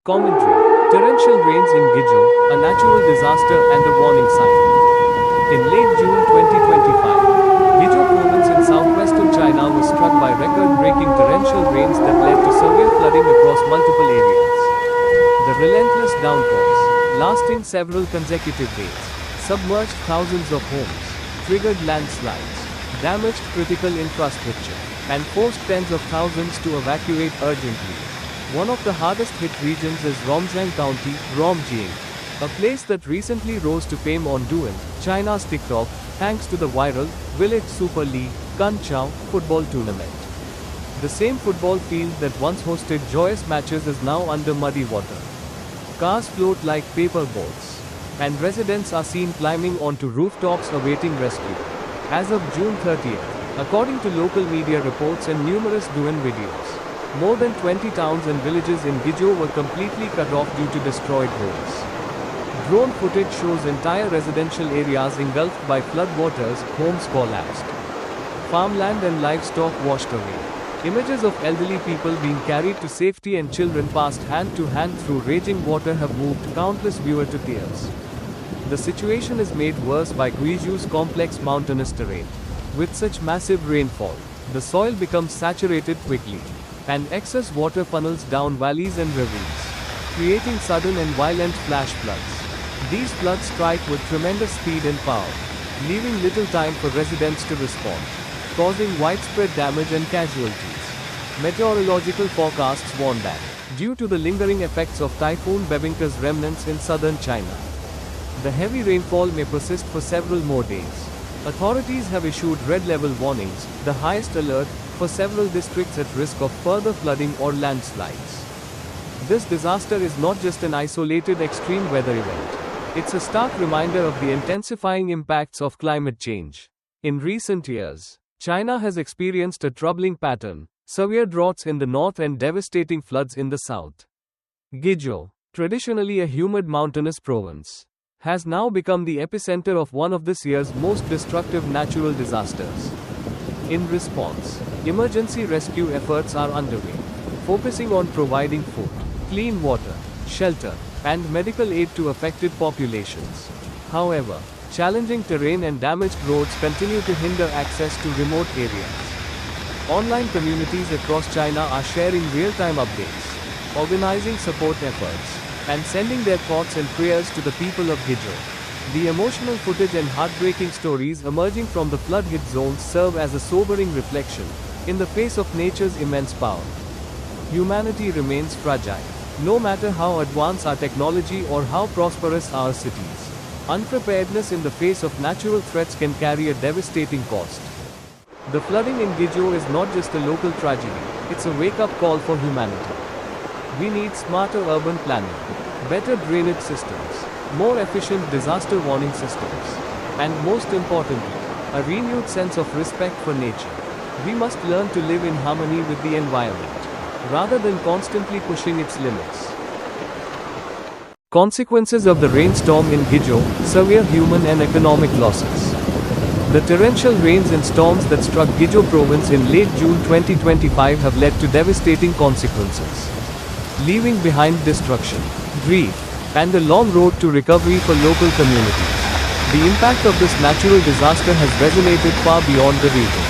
Commentary. Torrential rains in Guizhou, a natural disaster and a warning sign. In late June 2025, Guizhou province in southwestern China was struck by record-breaking torrential rains that led to severe flooding across multiple areas. The relentless downpours, lasting several consecutive days, submerged thousands of homes, triggered landslides, damaged critical infrastructure, and forced tens of thousands to evacuate urgently. One of the hardest-hit regions is Romjiang County, Romjiang, a place that recently rose to fame on Douyin, China's TikTok, thanks to the viral Village Super League Guangxi football tournament. The same football field that once hosted joyous matches is now under muddy water. Cars float like paper boats, and residents are seen climbing onto rooftops awaiting rescue. As of June 30th, according to local media reports and numerous Douyin videos, more than 20 towns and villages in Guizhou were completely cut off due to destroyed roads. Drone footage shows entire residential areas engulfed by floodwaters, homes collapsed. Farmland and livestock washed away. Images of elderly people being carried to safety and children passed hand to hand through raging water have moved countless viewers to tears. The situation is made worse by Guizhou's complex mountainous terrain. With such massive rainfall, the soil becomes saturated quickly, and excess water funnels down valleys and ravines, creating sudden and violent flash floods. These floods strike with tremendous speed and power, leaving little time for residents to respond, causing widespread damage and casualties. Meteorological forecasts warn that, due to the lingering effects of Typhoon Bebinka's remnants in southern China, the heavy rainfall may persist for several more days. Authorities have issued red level warnings, the highest alert, for several districts at risk of further flooding or landslides. This disaster is not just an isolated extreme weather event. It's a stark reminder of the intensifying impacts of climate change. In recent years, China has experienced a troubling pattern: severe droughts in the north and devastating floods in the south. Guizhou, traditionally a humid mountainous province, has now become the epicenter of one of this year's most destructive natural disasters. In response, emergency rescue efforts are underway, focusing on providing food, clean water, shelter, and medical aid to affected populations. However, challenging terrain and damaged roads continue to hinder access to remote areas. Online communities across China are sharing real-time updates, organizing support efforts, and sending their thoughts and prayers to the people of Guizhou. The emotional footage and heartbreaking stories emerging from the flood-hit zones serve as a sobering reflection, in the face of nature's immense power. Humanity remains fragile. No matter how advanced our technology or how prosperous our cities, unpreparedness in the face of natural threats can carry a devastating cost. The flooding in Guizhou is not just a local tragedy, it's a wake-up call for humanity. We need smarter urban planning, better drainage systems, more efficient disaster warning systems, and most importantly, a renewed sense of respect for nature. We must learn to live in harmony with the environment, rather than constantly pushing its limits. Consequences of the rainstorm in Guizhou: severe human and economic losses. The torrential rains and storms that struck Guizhou province in late June 2025 have led to devastating consequences, leaving behind destruction, grief, and a long road to recovery for local communities. The impact of this natural disaster has resonated far beyond the region,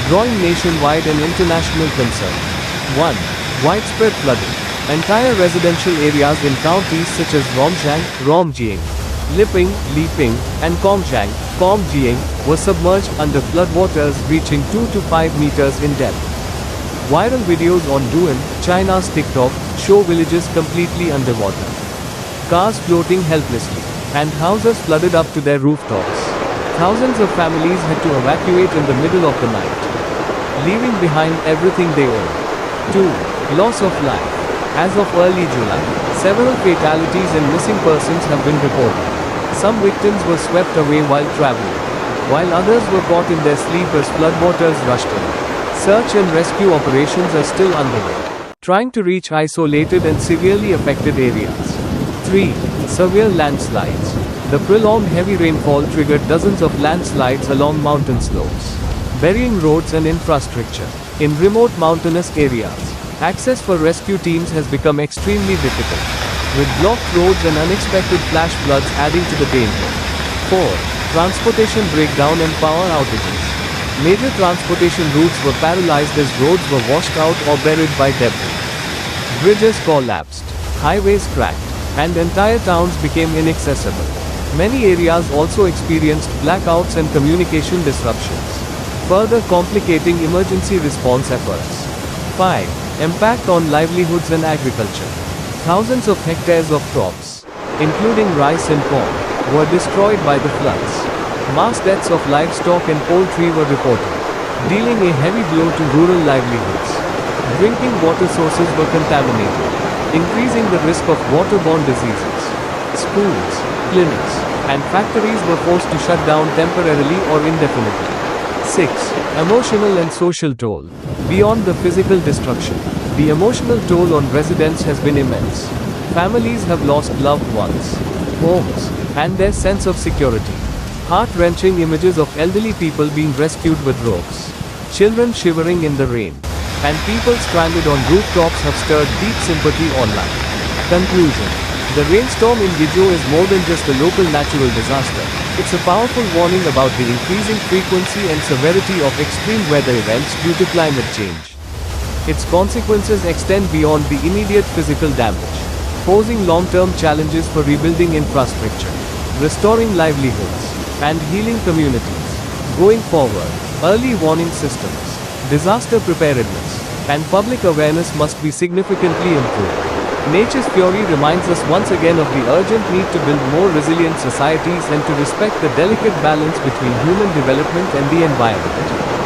drawing nationwide and international concern. 1. Widespread flooding. Entire residential areas in counties such as Romjiang, Liping, and Guangxi were submerged under floodwaters reaching 2 to 5 meters in depth. Viral videos on Douyin, China's TikTok, show villages completely underwater, cars floating helplessly, and houses flooded up to their rooftops. Thousands of families had to evacuate in the middle of the night, leaving behind everything they owned. 2. Loss of life. As of early July, several fatalities and missing persons have been reported. Some victims were swept away while traveling, while others were caught in their sleep as floodwaters rushed in. Search and rescue operations are still underway, trying to reach isolated and severely affected areas. 3. Severe landslides. The prolonged heavy rainfall triggered dozens of landslides along mountain slopes, burying roads and infrastructure. In remote mountainous areas, Access for rescue teams has become extremely difficult, with blocked roads and unexpected flash floods adding to the danger. 4. Transportation breakdown and power outages. Major transportation routes were paralyzed as roads were washed out or buried by debris. Bridges collapsed, highways cracked, and entire towns became inaccessible. Many areas also experienced blackouts and communication disruptions, further complicating emergency response efforts. 5. Impact on livelihoods and agriculture. Thousands of hectares of crops, including rice and corn, were destroyed by the floods. Mass deaths of livestock and poultry were reported, dealing a heavy blow to rural livelihoods. Drinking water sources were contaminated, increasing the risk of waterborne diseases. Schools, clinics, and factories were forced to shut down temporarily or indefinitely. 6. Emotional and social toll. Beyond the physical destruction, the emotional toll on residents has been immense. Families have lost loved ones, homes, and their sense of security. Heart-wrenching images of elderly people being rescued with ropes, children shivering in the rain, and people stranded on rooftops have stirred deep sympathy online. Conclusion. The rainstorm in Guizhou is more than just a local natural disaster. It's a powerful warning about the increasing frequency and severity of extreme weather events due to climate change. Its consequences extend beyond the immediate physical damage, posing long-term challenges for rebuilding infrastructure, restoring livelihoods, and healing communities. Going forward, early warning systems, disaster preparedness, and public awareness must be significantly improved. Nature's fury reminds us once again of the urgent need to build more resilient societies and to respect the delicate balance between human development and the environment.